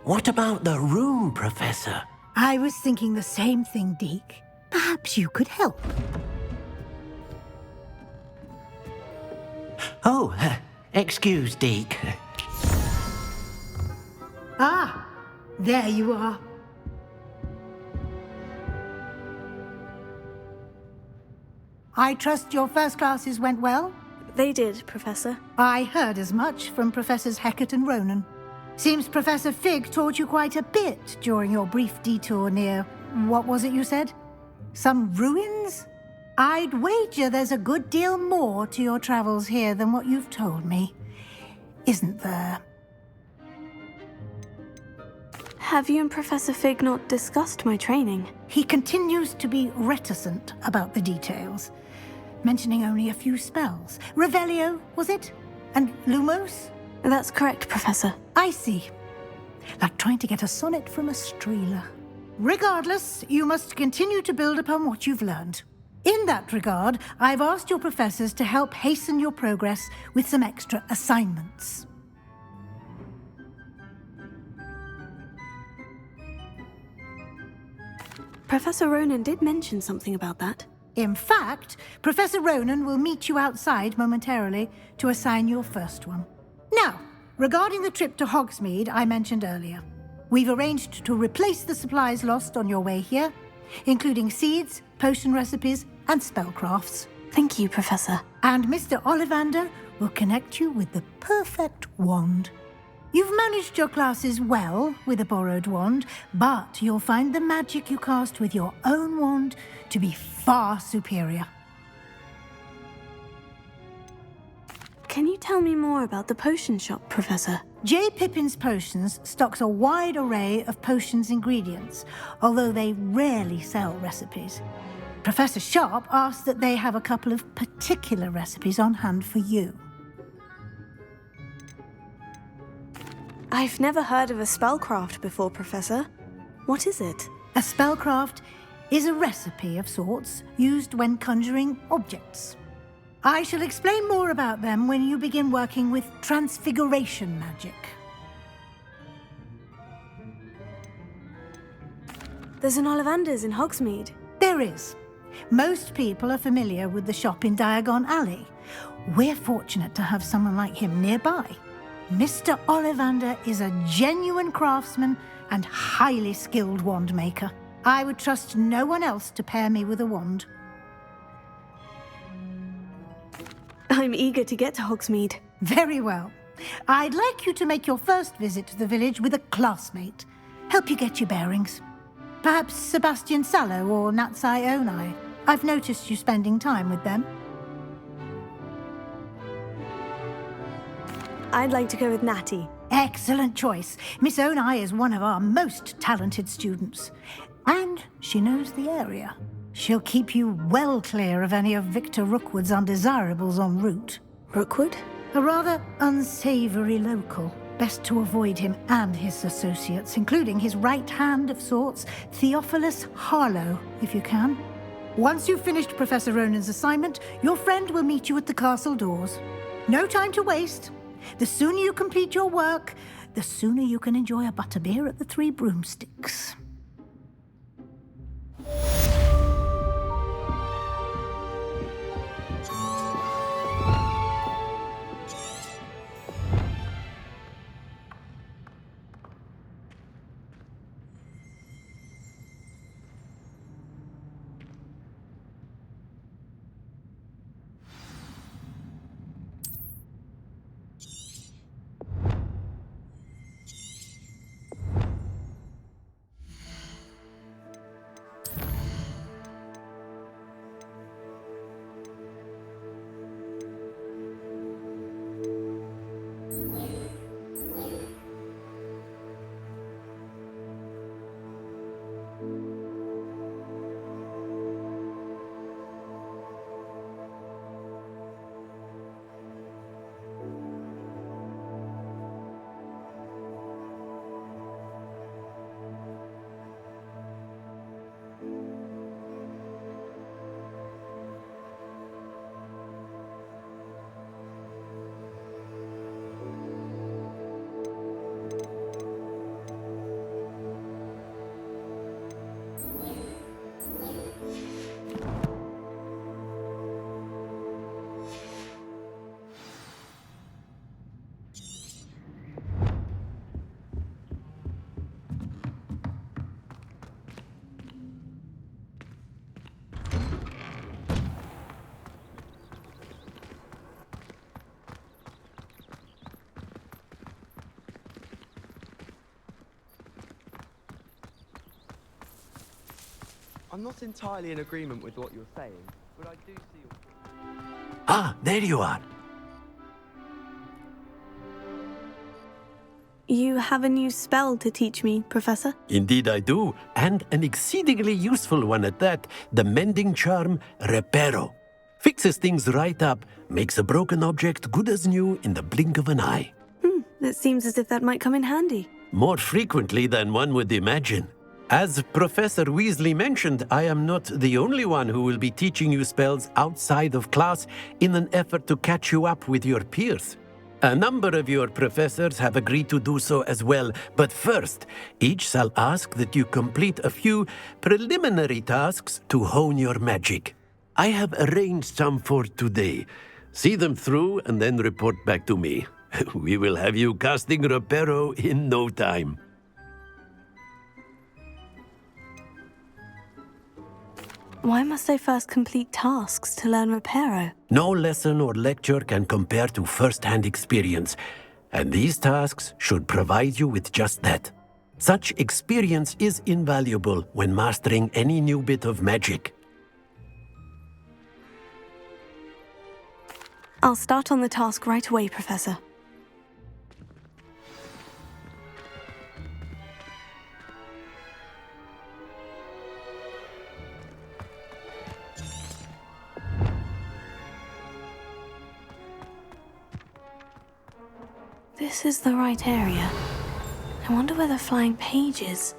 What about the room, Professor? I was thinking the same thing, Deke. Perhaps you could help. Oh, excuse, Deke. Ah, there you are. I trust your first classes went well? They did, Professor. I heard as much from Professors Hecat and Ronan. Seems Professor Fig taught you quite a bit during your brief detour near... what was it you said? Some ruins? I'd wager there's a good deal more to your travels here than what you've told me. Isn't there? Have you and Professor Fig not discussed my training? He continues to be reticent about the details, mentioning only a few spells. Revelio, was it? And Lumos? That's correct, Professor. I see. Like trying to get a sonnet from a streeler. Regardless, you must continue to build upon what you've learned. In that regard, I've asked your professors to help hasten your progress with some extra assignments. Professor Ronan did mention something about that. In fact, Professor Ronan will meet you outside momentarily to assign your first one. Now, regarding the trip to Hogsmeade I mentioned earlier, we've arranged to replace the supplies lost on your way here, including seeds, potion recipes, and spellcrafts. Thank you, Professor. And Mr. Ollivander will connect you with the perfect wand. You've managed your classes well with a borrowed wand, but you'll find the magic you cast with your own wand to be far superior. Can you tell me more about the potion shop, Professor? J. Pippin's Potions stocks a wide array of potions ingredients, although they rarely sell recipes. Professor Sharp asked that they have a couple of particular recipes on hand for you. I've never heard of a spellcraft before, Professor. What is it? A spellcraft is a recipe of sorts used when conjuring objects. I shall explain more about them when you begin working with transfiguration magic. There's an Ollivander's in Hogsmeade. There is. Most people are familiar with the shop in Diagon Alley. We're fortunate to have someone like him nearby. Mr. Ollivander is a genuine craftsman and highly skilled wand maker. I would trust no one else to pair me with a wand. I'm eager to get to Hogsmeade. Very well. I'd like you to make your first visit to the village with a classmate. Help you get your bearings. Perhaps Sebastian Sallow or Natsai Onai. I've noticed you spending time with them. I'd like to go with Natty. Excellent choice. Miss Onai is one of our most talented students. And she knows the area. She'll keep you well clear of any of Victor Rookwood's undesirables en route. Rookwood? A rather unsavory local. Best to avoid him and his associates, including his right hand of sorts, Theophilus Harlow, if you can. Once you've finished Professor Ronan's assignment, your friend will meet you at the castle doors. No time to waste. The sooner you complete your work, the sooner you can enjoy a butterbeer at the Three Broomsticks. I'm not entirely in agreement with what you're saying, but I do see your... Ah, there you are. You have a new spell to teach me, Professor? Indeed I do, and an exceedingly useful one at that. The mending charm, Reparo. Fixes things right up, makes a broken object good as new in the blink of an eye. It seems as if that might come in handy. More frequently than one would imagine. As Professor Weasley mentioned, I am not the only one who will be teaching you spells outside of class in an effort to catch you up with your peers. A number of your professors have agreed to do so as well, but first, each shall ask that you complete a few preliminary tasks to hone your magic. I have arranged some for today. See them through and then report back to me. We will have you casting Reparo in no time. Why must I first complete tasks to learn Reparo? No lesson or lecture can compare to first-hand experience, and these tasks should provide you with just that. Such experience is invaluable when mastering any new bit of magic. I'll start on the task right away, Professor. This is the right area. I wonder where the flying page is.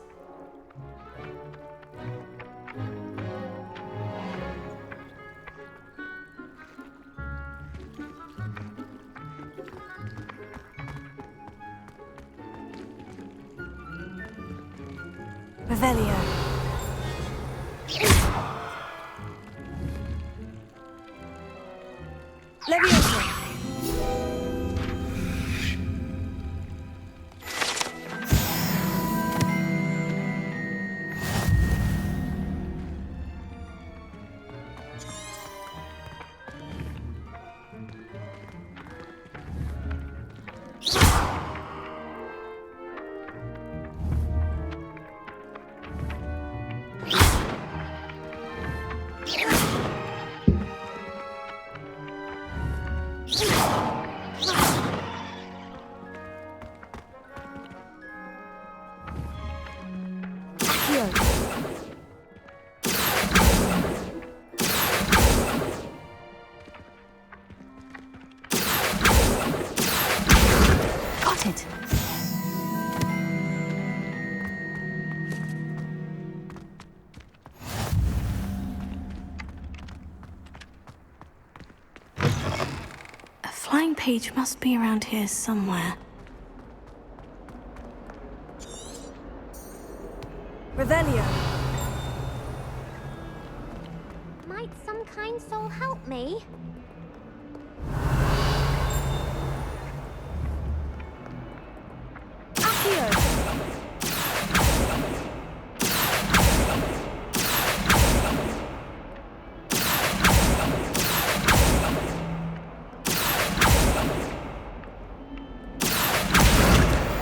Revelio. Leviosa. Got it. A flying page must be around here somewhere. Revelio. Might some kind soul help me?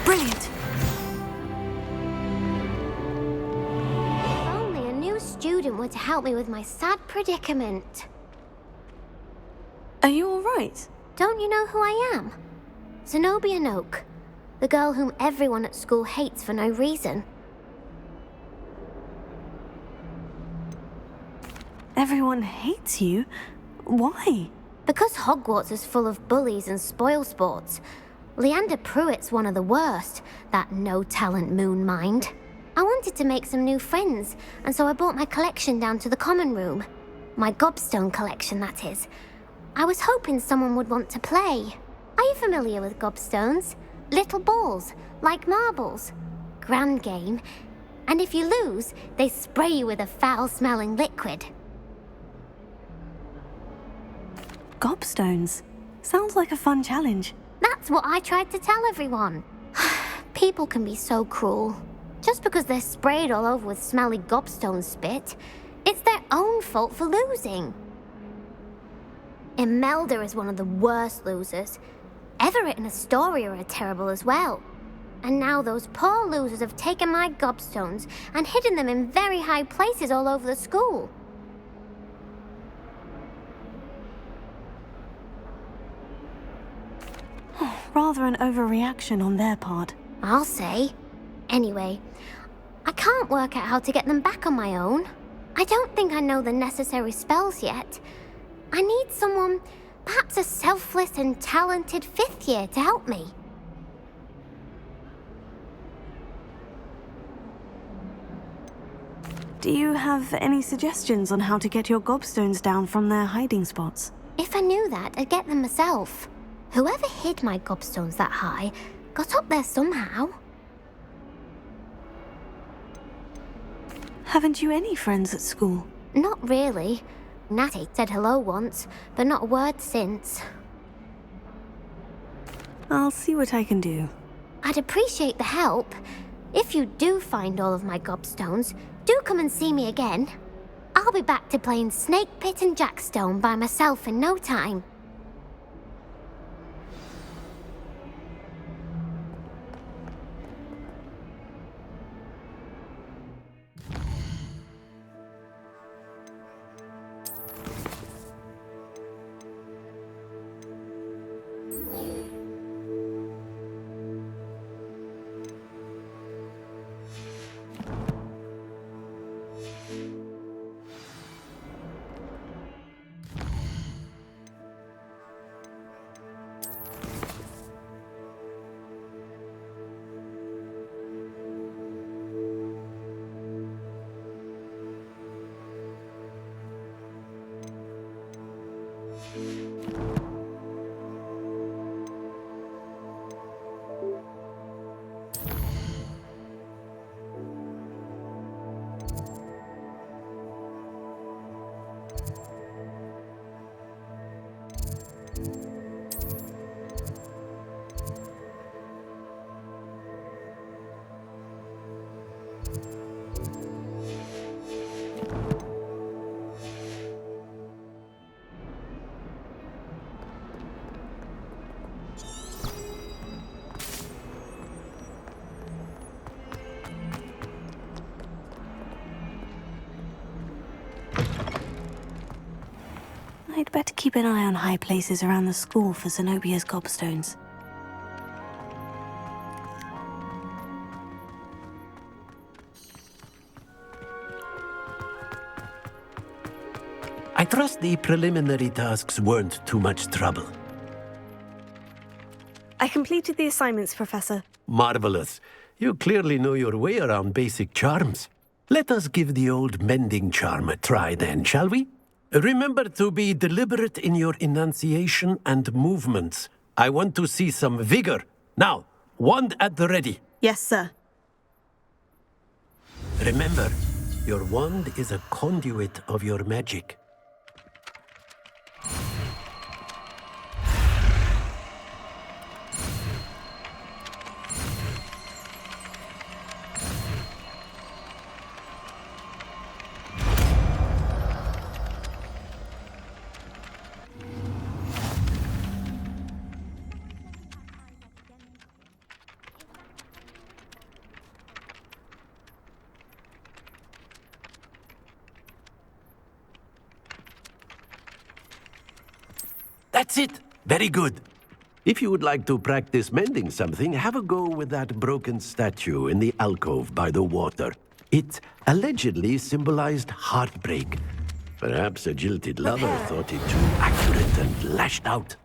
Brilliant. If only a new student were to help me with my sad predicament. Are you all right? Don't you know who I am? Zenobia Noak, the girl whom everyone at school hates for no reason. Everyone hates you? Why? Because Hogwarts is full of bullies and spoilsports. Leander Pruitt's one of the worst, that no-talent moon mind. I wanted to make some new friends, and so I brought my collection down to the common room. My gobstone collection, that is. I was hoping someone would want to play. Are you familiar with gobstones? Little balls, like marbles. Grand game. And if you lose, they spray you with a foul-smelling liquid. Gobstones. Sounds like a fun challenge. That's what I tried to tell everyone. People can be so cruel. Just because they're sprayed all over with smelly gobstone spit, it's their own fault for losing. Imelda is one of the worst losers. Everett and Astoria are terrible as well. And now those poor losers have taken my gobstones and hidden them in very high places all over the school. Rather an overreaction on their part. I'll say. Anyway, I can't work out how to get them back on my own. I don't think I know the necessary spells yet. I need someone, perhaps a selfless and talented 5th year to help me. Do you have any suggestions on how to get your gobstones down from their hiding spots? If I knew that, I'd get them myself. Whoever hid my gobstones that high got up there somehow. Haven't you any friends at school? Not really. Natty said hello once, but not a word since. I'll see what I can do. I'd appreciate the help. If you do find all of my gobstones, do come and see me again. I'll be back to playing Snake Pit and Jackstone by myself in no time. I'd better keep an eye on high places around the school for Zenobia's gobstones. I trust the preliminary tasks weren't too much trouble. I completed the assignments, Professor. Marvelous. You clearly know your way around basic charms. Let us give the old mending charm a try then, shall we? Remember to be deliberate in your enunciation and movements. I want to see some vigor. Now, wand at the ready. Yes, sir. Remember, your wand is a conduit of your magic. That's it. Very good. If you would like to practice mending something, have a go with that broken statue in the alcove by the water. It allegedly symbolized heartbreak. Perhaps a jilted lover thought it too accurate and lashed out.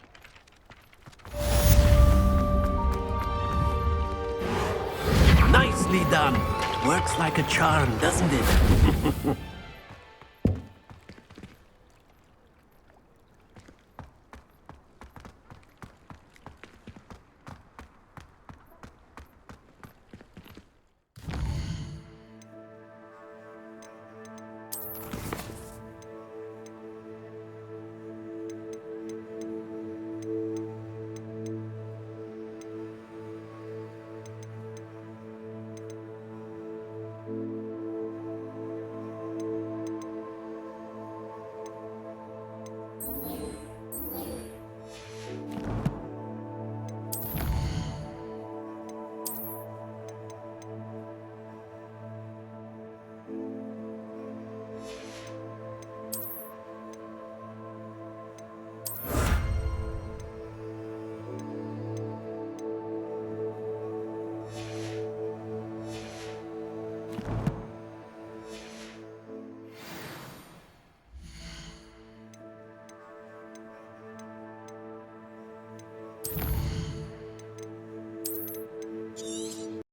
Nicely done. Works like a charm, doesn't it?